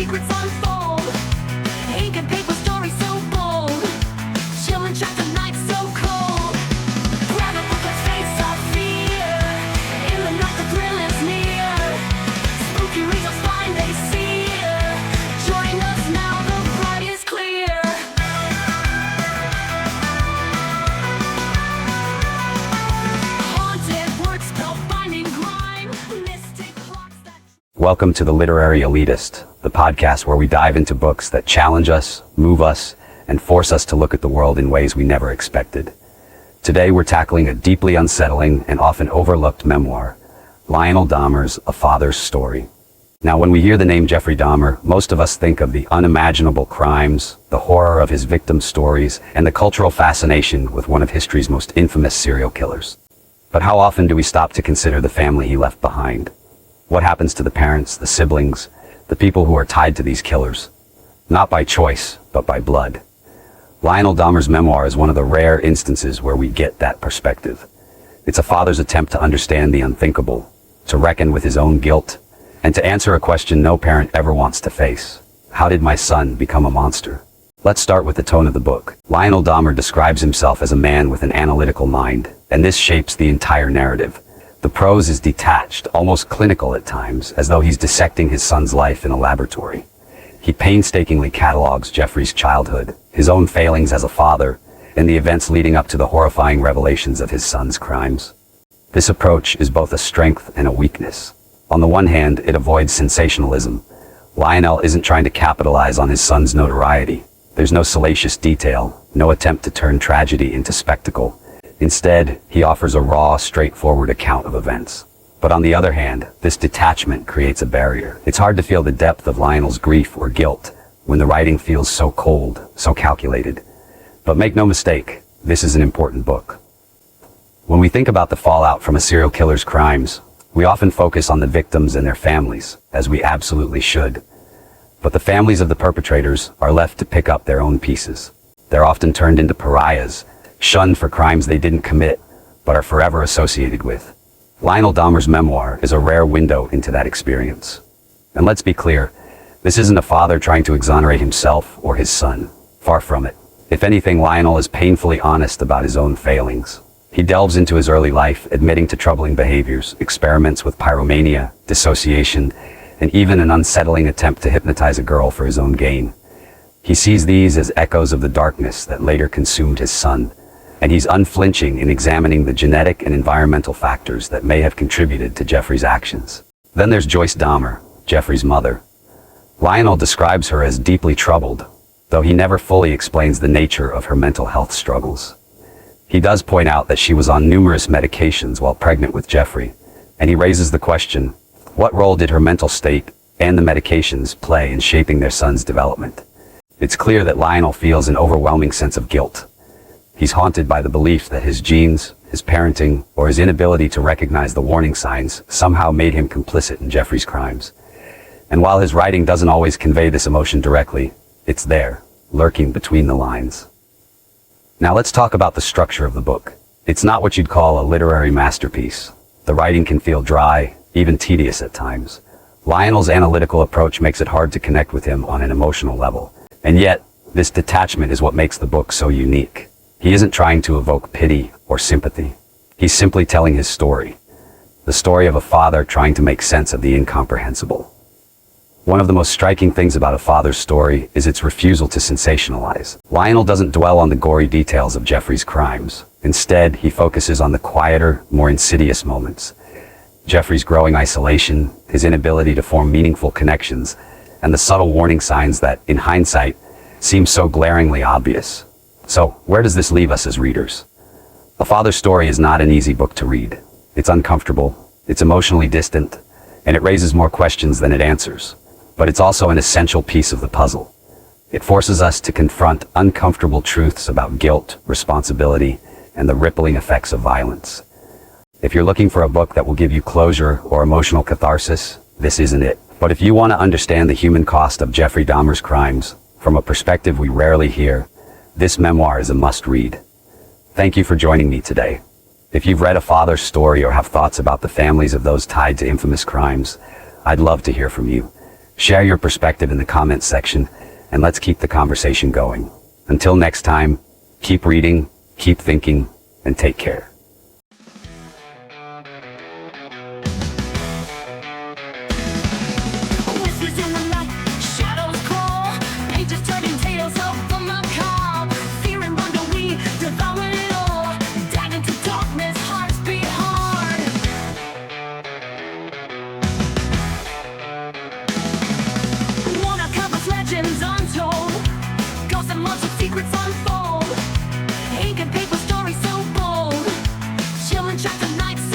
secrets unfold. Ink and paper stories so bold. Chilling chapter nights so cold. Grab a book, let's face our fear. In the night the thrill is near. Spooky regions find they sear. Join us now, the flag is clear. Haunted words spell finding grime. Mystic plots that... Welcome to The Literary Elitist, the podcast where we dive into books that challenge us, move us, and force us to look at the world in ways we never expected. Today we're tackling a deeply unsettling and often overlooked memoir, Lionel Dahmer's A Father's Story. Now, when we hear the name Jeffrey Dahmer, most of us think of the unimaginable crimes, the horror of his victims' stories, and the cultural fascination with one of history's most infamous serial killers. But how often do we stop to consider the family he left behind? What happens to the parents, the siblings, the people who are tied to these killers? Not by choice, but by blood. Lionel Dahmer's memoir is one of the rare instances where we get that perspective. It's a father's attempt to understand the unthinkable, to reckon with his own guilt, and to answer a question no parent ever wants to face. How did my son become a monster? Let's start with the tone of the book. Lionel Dahmer describes himself as a man with an analytical mind, and this shapes the entire narrative. The prose is detached, almost clinical at times, as though he's dissecting his son's life in a laboratory. He painstakingly catalogs Jeffrey's childhood, his own failings as a father, and the events leading up to the horrifying revelations of his son's crimes. This approach is both a strength and a weakness. On the one hand, it avoids sensationalism. Lionel isn't trying to capitalize on his son's notoriety. There's no salacious detail, no attempt to turn tragedy into spectacle. Instead, he offers a raw, straightforward account of events. But on the other hand, this detachment creates a barrier. It's hard to feel the depth of Lionel's grief or guilt when the writing feels so cold, so calculated. But make no mistake, this is an important book. When we think about the fallout from a serial killer's crimes, we often focus on the victims and their families, as we absolutely should. But the families of the perpetrators are left to pick up their own pieces. They're often turned into pariahs, shunned for crimes they didn't commit, but are forever associated with. Lionel Dahmer's memoir is a rare window into that experience. And let's be clear, this isn't a father trying to exonerate himself or his son. Far from it. If anything, Lionel is painfully honest about his own failings. He delves into his early life, admitting to troubling behaviors, experiments with pyromania, dissociation, and even an unsettling attempt to hypnotize a girl for his own gain. He sees these as echoes of the darkness that later consumed his son, and he's unflinching in examining the genetic and environmental factors that may have contributed to Jeffrey's actions. Then there's Joyce Dahmer, Jeffrey's mother. Lionel describes her as deeply troubled, though he never fully explains the nature of her mental health struggles. He does point out that she was on numerous medications while pregnant with Jeffrey, and he raises the question, what role did her mental state and the medications play in shaping their son's development? It's clear that Lionel feels an overwhelming sense of guilt. He's haunted by the belief that his genes, his parenting, or his inability to recognize the warning signs somehow made him complicit in Jeffrey's crimes. And while his writing doesn't always convey this emotion directly, it's there, lurking between the lines. Now let's talk about the structure of the book. It's not what you'd call a literary masterpiece. The writing can feel dry, even tedious at times. Lionel's analytical approach makes it hard to connect with him on an emotional level. And yet, this detachment is what makes the book so unique. He isn't trying to evoke pity or sympathy. He's simply telling his story. The story of a father trying to make sense of the incomprehensible. One of the most striking things about A Father's Story is its refusal to sensationalize. Lionel doesn't dwell on the gory details of Jeffrey's crimes. Instead, he focuses on the quieter, more insidious moments. Jeffrey's growing isolation, his inability to form meaningful connections, and the subtle warning signs that, in hindsight, seem so glaringly obvious. So, where does this leave us as readers? A Father's Story is not an easy book to read. It's uncomfortable, it's emotionally distant, and it raises more questions than it answers. But it's also an essential piece of the puzzle. It forces us to confront uncomfortable truths about guilt, responsibility, and the rippling effects of violence. If you're looking for a book that will give you closure or emotional catharsis, this isn't it. But if you want to understand the human cost of Jeffrey Dahmer's crimes, from a perspective we rarely hear, this memoir is a must-read. Thank you for joining me today. If you've read A Father's Story or have thoughts about the families of those tied to infamous crimes, I'd love to hear from you. Share your perspective in the comments section, and let's keep the conversation going. Until next time, keep reading, keep thinking, and take care. Whispers in the night, shadows crawl, pages turning tales of the macabre. Fear and wonder we devour it all. Dive into darkness, hearts beat hard. One uncovers legends untold. Ghosts and monsters, secrets unfold. Ink and paper stories so bold. Chilling trapped the nights